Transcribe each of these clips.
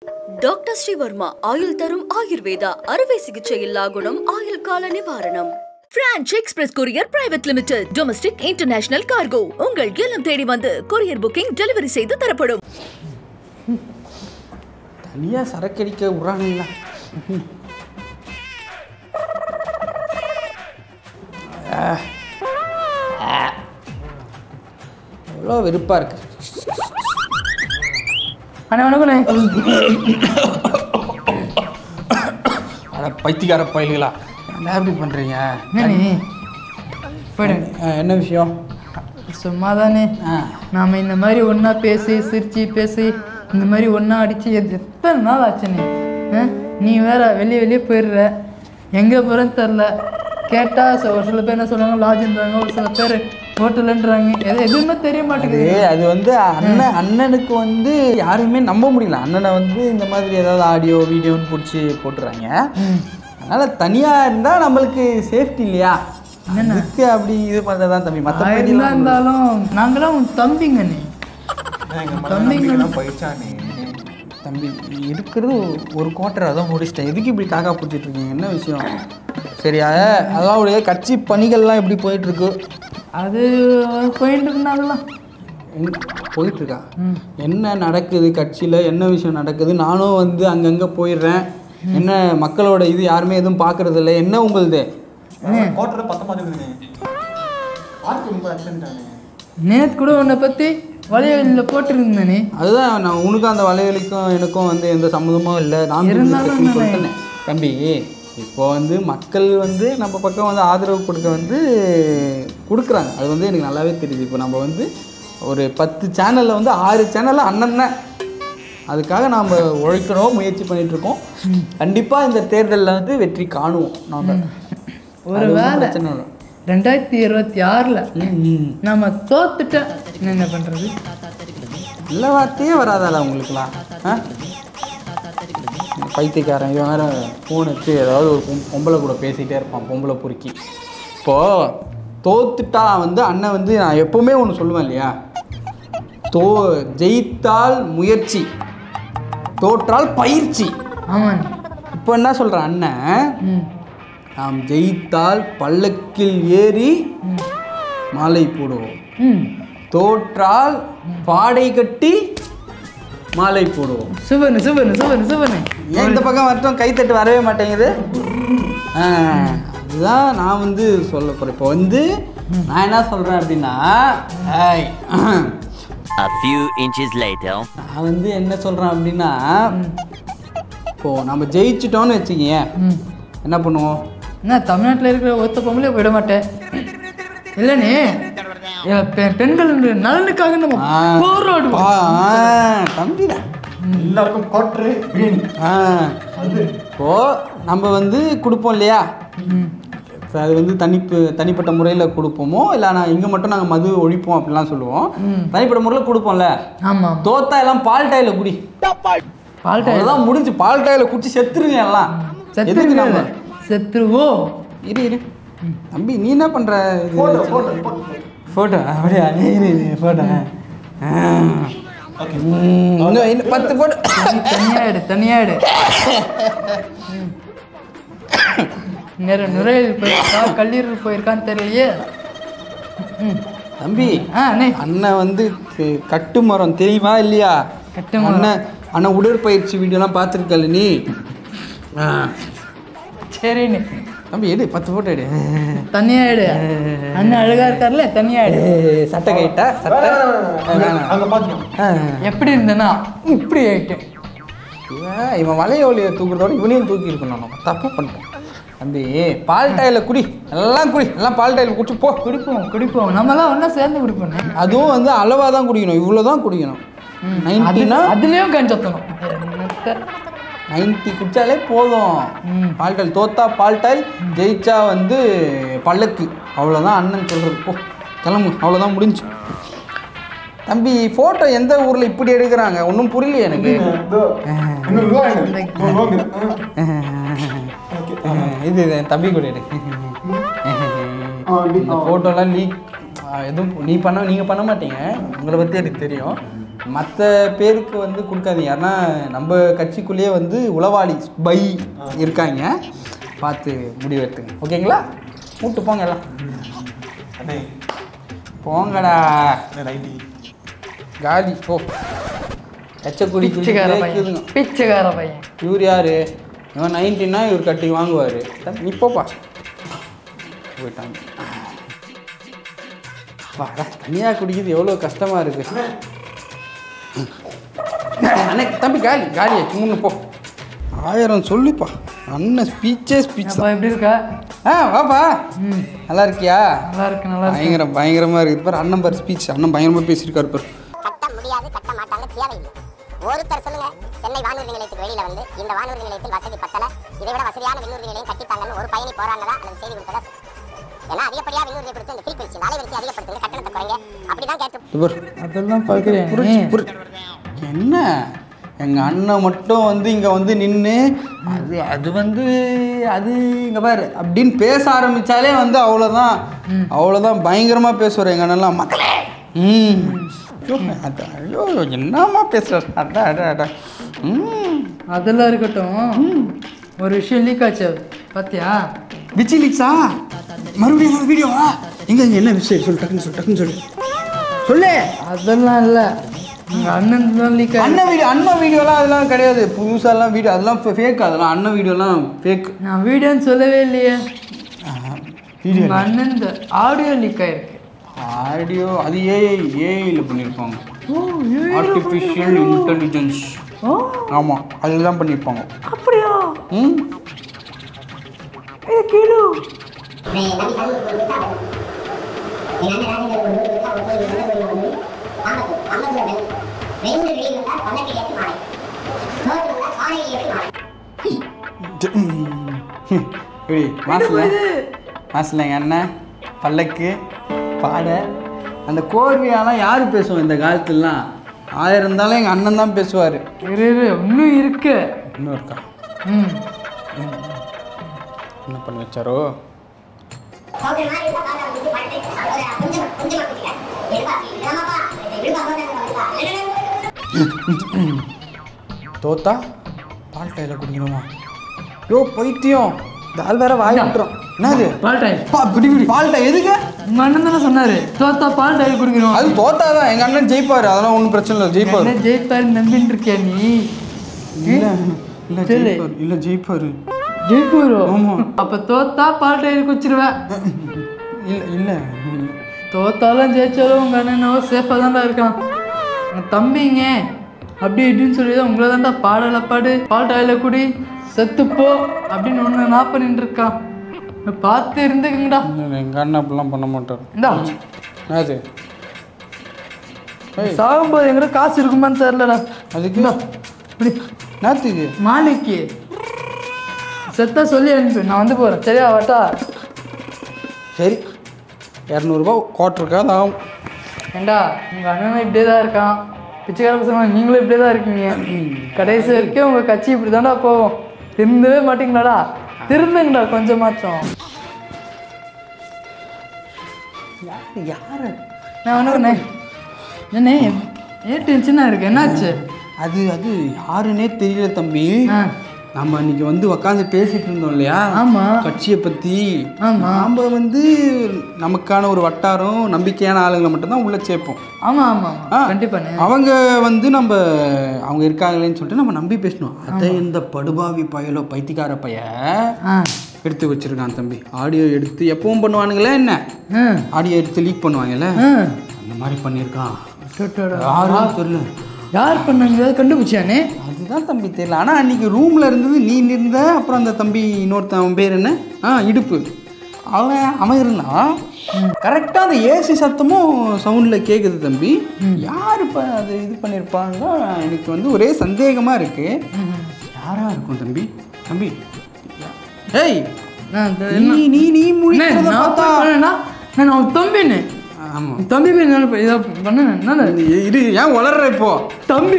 Doctor Sreevarma ஆயுள் தரும் ஆயுர்வேதா அறுவை சிகிச்சை இல்லா குணம் ஆயுள் கால நிவாரணம். Branch express courier private limited domestic international cargo உங்கள் இல்லம் தேடி வந்து கொரியர் புக்கிங் டெலிவரி செய்து தரப்படும். தனியா சரக்கடிக்க விடுறானுங்களா? எவ்வளோ வெறுப்பா இருக்கு. அண்ணா வணக்கண்ணே. அட பைத்தியக்கார பயலுங்களா, என்ன எப்படி பண்ணுறீங்க? போயிடுங்க. என்ன விஷயம்? சும்மா தானே நாம் இந்த மாதிரி ஒன்றா பேசி சிரித்து பேசி இந்த மாதிரி ஒன்றா அடித்து எத்தனை நாள் ஆச்சுண்ணே. நீ வேற வெளியே போயிடுற, எங்கே போகிறேன்னு தெரில. கேட்டால் ஒரு சில பேர் என்ன சொல்கிறாங்க லாட்ஜுன்றாங்க, ஒரு சில பேர் ஹோட்டலுன்றாங்க, எதுவுமே தெரிய மாட்டேங்குது. அது வந்து அண்ணனுக்கு வந்து யாருமே நம்ப முடியல. அண்ணனை வந்து இந்த மாதிரி ஏதாவது ஆடியோ வீடியோன்னு பிடிச்சி போட்டுறாங்க. அதனால் தனியாக இருந்தால் நம்மளுக்கு சேஃப்டி இல்லையா? அதுக்கு அப்படி இது பண்ணுறதான் தம்பி. மற்ற இருந்தாலும் நாங்களாம் உன் தம்பிங்க. நீ தம்பிங்க போயிடுச்சானே தம்பி. இருக்கிறது ஒரு குவார்ட்டர், அதான் முடிச்சிட்டேன். எதுக்கு இப்படி காக்கா பிடிச்சிட்டு இருக்கீங்க? என்ன விஷயம்? சரியா? அதான் உடைய கட்சி பணிகள்லாம் எப்படி போயிட்டுருக்கு? அது போயிட்டு இருந்தாங்களாம் போயிட்டுருக்கா? என்ன நடக்குது கட்சியில்? என்ன விஷயம் நடக்குது? நானும் வந்து அங்கங்கே போயிடுறேன். என்ன மக்களோட இது யாருமே எதுவும் பார்க்கறது இல்லை. என்ன உங்களுது? நேற்று கூட உன்னை பற்றி வலைவெளியில் போட்டிருந்தேனே. அதுதான் நான் உனக்கும் அந்த வலைவெளிக்கும் எனக்கும் வந்து எந்த சம்மந்தமும் இல்லை. நான் சொல்லிட்டேன் தம்பி. இப்போ வந்து மக்கள் வந்து நம்ம பக்கம் வந்து ஆதரவு கொடுக்க வந்து கொடுக்குறாங்க. அது வந்து எனக்கு நல்லாவே தெரியுது. இப்போ நம்ம வந்து ஒரு 10 சேனலில் வந்து 6 சேனலில் அண்ணன் தான். அதுக்காக நாம் உழைக்கிறோம், முயற்சி பண்ணிகிட்ருக்கோம். கண்டிப்பாக இந்த தேர்தலில் வந்து வெற்றி காணுவோம். நாம் ஒரு வேலை 2026 நம்ம தோத்துட்ட என்ன பண்ணுறது? நல்ல வார்த்தையே வராதால உங்களுக்குலாம்? பைத்தியக்காரன் இவன் வேறு ஃபோன் எடுத்து ஏதாவது ஒரு பொம்பளை கூட பேசிகிட்டே இருப்பான், பொம்பளை பொறுக்கி. இப்போது தோத்துட்டா வந்து அண்ணன் வந்து நான் எப்போவுமே ஒன்று சொல்லுவேன் இல்லையா? ஜெயித்தால் முயற்சி, தோற்றால் பயிற்சி. ஆமாம். இப்போ என்ன சொல்கிறேன் அண்ணன், நாம் ஜெயித்தால் பல்லக்கில் ஏறி மாலை போடுவோம், தோற்றால் பாடை கட்டி மாலை போடுவோம். சுபனு சுபனு சுபனு சுபனு. ஏன் இந்த பக்கம் மட்டும் கைத்தட்டு வரவே மாட்டேங்குது? அதுதான் நான் வந்து சொல்ல போகிறேன். இப்போ வந்து நான் என்ன சொல்கிறேன் அப்படின்னா, A few inches later. நான் வந்து என்ன சொல்கிறேன் அப்படின்னா, இப்போது நம்ம ஜெயிச்சிட்டோன்னு வச்சுக்கிங்க, என்ன பண்ணுவோம்? என்ன தமிழ்நாட்டில் இருக்கிற ஒருத்த பொம்பளை விட மாட்டேன் இல்லைண்ணே. பெண்கள் நலனுக்காக நம்ம போராடுவோம் தம்பிடா. எல்லாருக்கும் கோட்ரு இப்போ நம்ம வந்து கொடுப்போம் இல்லையா? அது வந்து தனிப்பட்ட முறையில் கொடுப்போமோ இல்லை நான் இங்கே மட்டும் நாங்கள் மது ஒழிப்போம் அப்படிலாம் சொல்லுவோம். தனிப்பட்ட முறையில் கொடுப்போம்ல. ஆமாம். தோத்தா எல்லாம் பால் டாயில் குடி. பால் டாயில் தான் முடிஞ்சு. பால் டாயில் குடிச்சு செத்துருங்க எல்லாம். எதுக்கு நம்ம செத்துருவோம்? இரு தம்பி, நீ என்ன பண்ணுற? ஃபோட்டோ அப்படியா? ஃபோட்டோ இன்னும் 10 போட்டு தனியாடு நுரையீரல் போயிருக்கா கல்லீரல் போயிருக்கான்னு தெரியலையே தம்பி. அண்ணன் வந்து கட்டு மரம் தெரியுமா இல்லையா? அண்ணன் உடற்பயிற்சி வீடியோலாம் பார்த்துருக்கல நீ? சரிண்ணே தம்பி எடு 10 ஃபோட்டோ எடு. தனியா எடு. அண்ணன் அழகா இருக்கார்ல, தனியா எடு. சட்டை கைட்டா? சட்டை எப்படி இருந்தேன்னா இப்படி ஆயிட்டேன். இவன் வலையோலியை தூக்குறதோட இவனையும் தூக்கி இருக்கணும். நம்ம தப்பு பண்ணிட்டோம் தம்பி. பால் டாயில் குடி, எல்லாம் குடி, எல்லாம் பால் டாயில் குடிச்சு போ. குடிப்போம் நம்மலாம் ஒன்றா சேர்ந்து குடிப்போம். அதுவும் வந்து அளவாக தான் குடிக்கணும், இவ்வளோ தான் குடிக்கணும். 90னா அதுலேயும் கஞ்சத்தணும். 90 குடிச்சாலே போதும். பால் டாயில் தோத்தா பால் டாயில், ஜெயிச்சா வந்து பல்லக்கு. அவ்வளோதான் அண்ணன் சொல்கிறது. போ கிளம்பு, அவ்வளோதான் முடிஞ்சு. தம்பி ஃபோட்டோ எந்த ஊரில் இப்படி எடுக்கிறாங்க ஒன்றும் புரியலையே எனக்கு. இது தம்பி கூட எடு. இந்த ஃபோட்டோலாம் லீக் எதுவும் நீங்கள் பண்ண மாட்டீங்க, உங்களை பற்றி எனக்கு தெரியும். மற்ற பேருக்கு வந்து கொடுக்காதீங்க. ஏன்னா நம்ம கட்சிக்குள்ளேயே வந்து உளவாளி பை இருக்காங்க, பார்த்து முடிவு எடுத்துங்க. ஓகேங்களா? கூப்பிட்டு போங்க எல்லாம். அண்ணே போங்கடா ரைட்டி காலி போ. எச்சக்குடி கேட்குதுங்க. பிச்சைக்கார பையன். இவர் யார்? இவன் 19னா இவர் கட்டி வாங்குவார். நீ போப்பா. போயிட்டாங்க. வாடா, தனியாக குடிக்கிறது எவ்வளோ கஷ்டமாக இருக்குது. அண்ணே தம்பி காலி காலியாச்சு முன்னு போ. 1000 சொல்லுப்பா. அண்ணன் ஸ்பீச். அப்பா எப்படி இருக்கா? வாப்பா. நல்லா இருக்கியா? நல்லா இருக்கு. பயங்கரமாக இருக்குது பாரு. அண்ணன் பாரு ஸ்பீச். அண்ணன் பயங்கரமாக பேசியிருக்காரு பாரு. கட்ட முடியாது, கட்ட மாட்டாங்க, தேவையில்லை. ஒருத்தர் சொல்லுங்க, சென்னை வானூர்தி நிலையத்துக்கு வெளியில வந்து இந்த வானூர்தி நிலையத்தில் வசதி பத்தல, இதை விட வசதியான விண்ணூர்தி நிலையம் கட்டித்தாங்கன்னு ஒரு பயணி போராடினதா அல்லது செய்தி கொடுத்ததா? ஏன்னா அதிகப்படியா விண்ணூர்தியை கொடுத்து இந்த ஃப்ரீக்வன்சி அலைவரிசை அதிகப்படுத்துங்க, கட்டணத்தை குறைங்க, அப்படிதான் கேட்டு அதெல்லாம் பார்க்குறேன். என்ன எங்கள் அண்ணன் மட்டும் வந்து இங்கே வந்து நின்று அது வந்து அது இங்கே பாரு அப்படின்னு பேச ஆரம்பித்தாலே வந்து அவ்வளோதான் பயங்கரமாக பேசுவார் எங்கள் அண்ணன்லாம். மக்களே ஐயோ என்னம்மா பேசுகிறார். அதான் அதெல்லாம் இருக்கட்டும். ஒரு விஷயம் லீக் ஆச்சு பார்த்தியா? விச்சி லீக்ஸா? மறுபடியும் வீடியோவா? எங்க என்ன விஷயம் சொல்லு, டக்குன்னு சொல்லு. அதெல்லாம் இல்லை, உங்கள் அண்ணன் தான் லீக் ஆச்சு. அண்ணன் வீடியோலாம் அதெல்லாம் கிடையாது. புதுசாலாம் வீடியோ அதெல்லாம் ஃபேக். அதெல்லாம் அண்ணன் வீடியோலாம் ஃபேக். நான் வீடியோன்னு சொல்லவே இல்லையே. உங்கள் அண்ணன் ஆடியோ லீக் ஆயிருக்கு. ஆடியோ அது ஏஐயில் பண்ணியிருப்பாங்க. Artificial intelligence. ஆமாம், அதில் தான் பண்ணியிருப்பாங்க. அப்படியா? கேளு. மாசில் எங்கள் அண்ணன் பல்லக்கு பாட அந்த கோர்வையாலாம் யார் பேசுவோம் இந்த காலத்துலலாம்? 1000 இருந்தாலும் எங்கள் அண்ணன் தான் பேசுவார். இன்னும் இருக்கு. இன்னும் இருக்கா? என்ன பண்ணி வச்சாரோ? தோத்தா பால் டைல குடிக்கணுமா? யோ பைத்தியம், தால் வேற வாய் விட்டுரும். என்னது பால் டைல்? பால் டை எதுக்கு? உங்க அண்ணன் தானே சொன்னாரு தோத்தா பால் டைல் குடிக்கணும். அது தோத்தாதான் எங்க அண்ணன் ஜெயிப்பாரு, அதெல்லாம் ஒன்றும் பிரச்சனை இல்லை. ஜெயிப்பாரு. ஜெயிப்பாரு நம்பின்னு இருக்கியா நீ? இல்ல ஜெயிப்பாரு. ஜெயிப்பாரு? அப்ப தோத்தா பால் டைல் குடிச்சிருவேன். இல்ல தோத்தாலும் ஜெயிச்சாலும் உங்க அண்ணன் சேஃபாக தான்டா இருக்கான். உங்க தம்பிங்க அப்படி இப்படின்னு சொல்லி தான் உங்களை தான்டா பாடலை பாடு, பால் டைல குடி, செத்துப்போ அப்படின்னு ஒன்று நான் பண்ணிட்டு இருக்கான். பார்த்து இருந்துக்குங்கடா. எங்கள் அண்ணன் அப்படிலாம் பண்ண மாட்டார். இந்தா அது சாகும்போது எங்கிட்ட காசு இருக்குமான்னு தெரிலடா. அதுக்கு இப்படி நாத்துக்கு மாலிக்கு செத்தா சொல்லி அனுப்பி நான் வந்து போகிறேன். சரியா வாட்டா? சரி, 200 ரூபா கோட்டருக்காது ஆகும். ஏண்டா உங்கள் அண்ணனும் இப்படியே தான் இருக்கான். பிச்சைக்கார பசங்க நீங்களும் இப்படியே தான் இருக்கீங்க. கடைசி வரைக்கும் உங்கள் கட்சி இப்படி தான்டா போகும். திருந்தவே மாட்டீங்களாடா? திருந்துங்கடா கொஞ்சமாச்சும். யாரு நான் ஒன்று என்ன டென்ஷனாக இருக்கு. என்னாச்சு? அது யாருன்னே தெரியல தம்பி. நம்ம அன்னைக்கு வந்து உட்காந்து பேசிட்டு இருந்தோம் இல்லையா? ஆமாம். கட்சியை பற்றி. ஆமாம். நம்ம வந்து நமக்கான ஒரு வட்டாரம், நம்பிக்கையான ஆளுங்களை மட்டும்தான் உள்ள சேர்ப்போம். ஆமாம் ஆமாம் கண்டிப்பாக. அவங்க வந்து அவங்க இருக்காங்களேன்னு சொல்லிட்டு நம்ம நம்பி பேசணும். அதை இந்த படுபாவி பயலோ பைத்தியக்கார பைய எடுத்து வச்சிருக்கான் தம்பி. ஆடியோ எடுத்து எப்பவும் பண்ணுவானுங்களே, என்ன ஆடியோ எடுத்து லீக் பண்ணுவாங்கல்ல, அந்த மாதிரி பண்ணியிருக்கான். யாரும் தெரியல. யார் பண்ணாங்க? கண்டுபிடிச்சானே? அதுதான் தம்பி தெரியல. ஆனால் அன்றைக்கி ரூமில் இருந்தது நீ இருந்த, அப்புறம் அந்த தம்பி இன்னொருத்தன், அவன் பேர் என்ன, இடுப்பு, அவன் இருந்தான். கரெக்டாக அந்த ஏசி சத்தமும் சவுண்டில் கேட்குது தம்பி. யார் இப்போ அது இது பண்ணியிருப்பான்னு தான் எனக்கு வந்து ஒரே சந்தேகமாக இருக்குது. யாராக இருக்கும் தம்பி? தம்பி ஏய் நீ முடிக்கிறத பார்த்தா நான் அவன் தம்பின்னு. ஆமாம் தம்பி பண்ண இது ஏன் வளர்ற இப்போ தம்பி?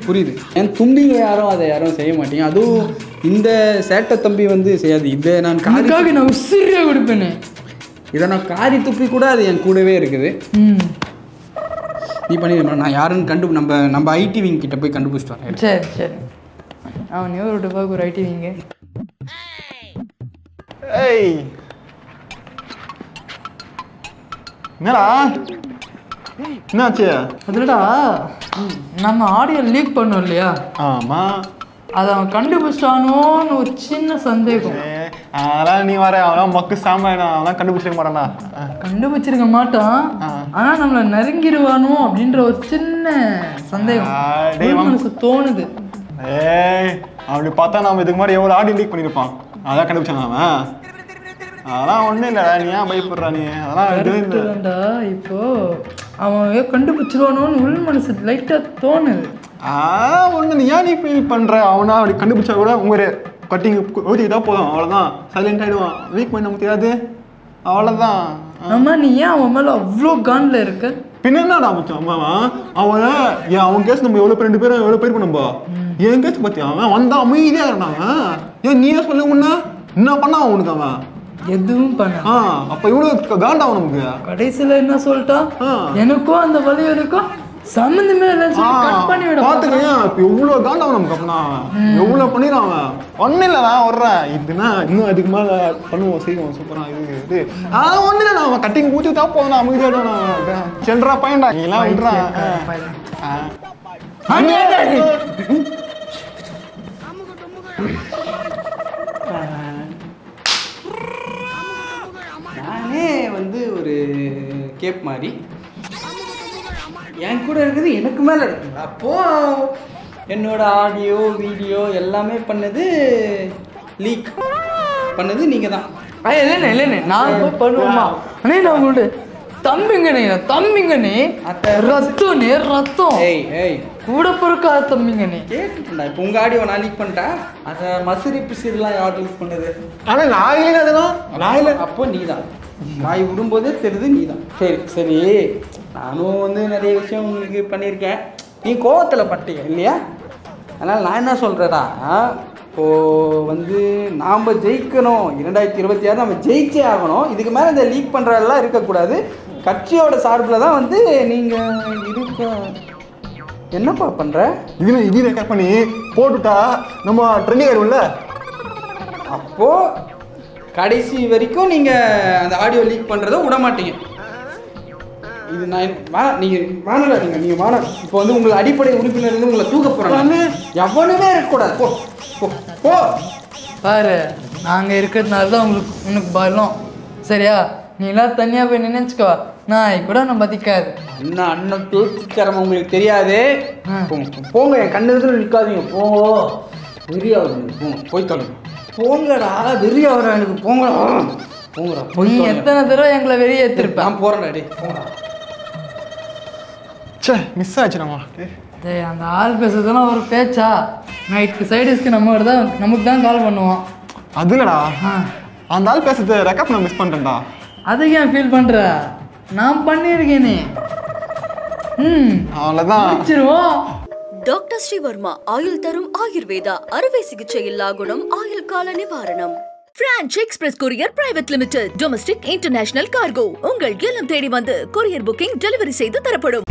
புரியுது. என் தும்பிங்க யாரும் செய்ய மாட்டீங்க. அதுவும் இந்த சேட்டை தம்பி வந்து செய்யாது. இதை நான் உசிரியாக கொடுப்பேன்னு. இதை நான் காரி துப்பி கூட அது என் கூடவே இருக்குது. நீ பண்ணிடுமா, நான் யாருன்னு நம்ம ஐடி விங் கிட்ட போய் கண்டுபிடிச்சிட்டு வரேன். சரி சரி. அவன் எவ்வளோ ரூபாய்க்கு ஒரு ஐடி விங்க? ஏய் என்னடா என்னாச்சு? அதுலடா நம்ம ஆடியோ லீக் பண்ணோம் இல்லையா? ஆமாம். அதை அவன் கண்டுபிடிச்சிட்டானோன்னு ஒரு சின்ன சந்தேகம். அதெல்லாம் நீ வர அவன் மக்கு சாமான் அவன் கண்டுபிடிச்சிருக்க மாட்டானா? கண்டுபிடிச்சிருக்க மாட்டான், ஆனா நம்மளை நெருங்கிடுவானோ அப்படின்ற ஒரு சின்ன சந்தேகம் மனசு தோணுது. ஏய் அப்படி பார்த்தா நம்ம இதுக்கு மாதிரி எவ்வளோ ஆடியோ லீக் பண்ணியிருப்பான். அதான் கண்டுபிடிச்சாங்க அவன். அதெல்லாம் ஒன்றும் இல்லைடா, நீ ஏன் பயப்படுறா நீ? அதெல்லாம் இப்போ அவன் கண்டுபிடிச்சிருவானோன்னு உள் மனசு லைட்டா தோணுது. ஒன்று நீ ஏன் நீ ஃபீல் பண்ணுற? அவனா அப்படி கண்டுபிடிச்சா கூட உங்க கட்டிங் ஊற்றிக்கிட்டா போதும், அவ்வளோதான். சைலண்ட் ஆகிடுவான். வீக் பண்ண நமக்கு தெரியாது, அவ்வளோதான். ஆமா, நீ ஏன் அவன் மேலே அவ்வளோ கான்ல இருக்க? பின்ன என்னடா மச்சான் அம்மாவா அவன் கேஸ் நம்ம எவ்வளோ பேர் 2 பேரும் எவ்வளோ பேர் பண்ணம்பா. என் கேஸ் பற்றி அவன் வந்தா அமைதியாக இருந்தாங்க. ஏன் நீயே சொல்லு முன்னா என்ன பண்ணா அவனுக்கு? அவன் எதுவும் பண்ண. அப்போ இவ்வளோ காண்டாவும் நமக்கு. கடைசியில் என்ன சொல்லிட்டான்? எனக்கும் அந்த வலி இருக்கும் சம்மந்தமே கட் பண்ணி விட பார்த்துக்கேன். இப்போ எவ்வளோ காண்டாவும் நமக்கு. அப்படின்னா எவ்வளோ பண்ணிடுறான் அவன். ஒன்றும் இல்லை, நான் வர்றேன். இதுனா இன்னும் அதுக்கு மேலே பண்ணுவோம், செய்வோம். சூப்பராக இது ஒன்றும் இல்லை, நான் அவன் கட்டிங் ஊற்றி தான் போதும். அமைதியாக சென்றா பையன்டா நீலாம் விடுறான். நானே வந்து ஒரு கேப் மாதிரி என் கூட இருக்குது, எனக்கு மேலே இருக்குது. அப்போது என்னோட ஆடியோ வீடியோ எல்லாமே பண்ணது லீக் பண்ணது நீங்கள் தான். இல்லைண்ணே நான் போய் பண்ணுவோமா? அண்ணே நான் உங்களோட தம்பிங்கண்ணே ரத்தம் ரத்தம். ஏய் கூட பொறுக்கா தம்பிங்கண்ணே. கேட்டுட்டா இப்போ உங்கள் ஆடியோ நான் லீக் பண்ணிட்டேன். அதை மசூரி பிசிலாம் யார் லீக் பண்ணது? ஆனால் நான் இல்லை, அதெல்லாம் நான் இல்லை. அப்போ நீ தான் வாய் விடும்போதே தெரியுது நீ தான். சரி நானும் வந்து நிறைய விஷயம் உங்களுக்கு பண்ணியிருக்கேன். நீ கோவத்தில் பட்டீங்க இல்லையா? அதனால் நான் என்ன சொல்கிறேடா, இப்போது வந்து நாம் ஜெயிக்கணும். 2026 நம்ம ஜெயிச்சே ஆகணும். இதுக்கு மேலே இந்த லீக் பண்ணுறதெல்லாம் இருக்கக்கூடாது. கட்சியோட சார்பில் தான் வந்து நீங்கள் இருக்க. என்னப்பா பண்ணுற? இது ரெக்கார்ட் பண்ணி போட்டுட்டா நம்ம ட்ரெண்டிங் ஆயிடும்ல. அப்போது கடைசி வரைக்கும் நீங்கள் அந்த ஆடியோ லீக் பண்ணுறதை விட மாட்டீங்க. இது நான் நீங்கள் வாங்க. இப்போ வந்து உங்களுக்கு அடிப்படை உறுப்பினர்லேருந்து உங்களை தூக்க போகிறாங்க. எவனுமே இருக்கக்கூடாது. போ போ போ. பாரு, நாங்கள் இருக்கிறதுனால தான் உனக்கு பலம். சரியா? நீ எல்லாம் தனியாக போய் நினைச்சுக்கோ, நான் கூட நான் மதிக்காது. அண்ணன் பேச்சுக்காரன் உங்களுக்கு தெரியாது. போங்க, என் கண்ணு நிற்காதீங்க. போங்க, வெறியாவது. போங்க, போய் தொலைங்க. போங்கடா, வெறியாவரா எனக்கு. போங்கடா போங்கடா. நீ எத்தனை தடவை எங்களை வெளியே ஏற்றிருப்பேன். நான் போகிறேன்டா. டே போங்கடா. மிஸ் ஆச்சு நம்ம. அந்த ஆள் பேசுறதுலாம் ஒரு பேச்சா? நைட்டு சைடிஸ்க்கு நமக்கு தான் கால் பண்ணுவோம். அது இல்லடா, அந்த ஆள் பேசுறது ரெக்கார்ட் நான் மிஸ் பண்ணிட்டேன்டா. அதை ஏன் ஃபீல் பண்ற? நான் பண்ணியிருக்கேனே. அவ்வளோதான். டாக்டர் ஸ்ரீவர்மா ஆயுள் தரும் ஆயுர்வேதா அறுவை சிகிச்சை இல்லா குணம் ஆயுள் கால நிவாரணம். Branch express courier private limited. Domestic international cargo. உங்கள் இல்லம் தேடி வந்து கொரியர் புக்கிங் டெலிவரி செய்து தரப்படும்.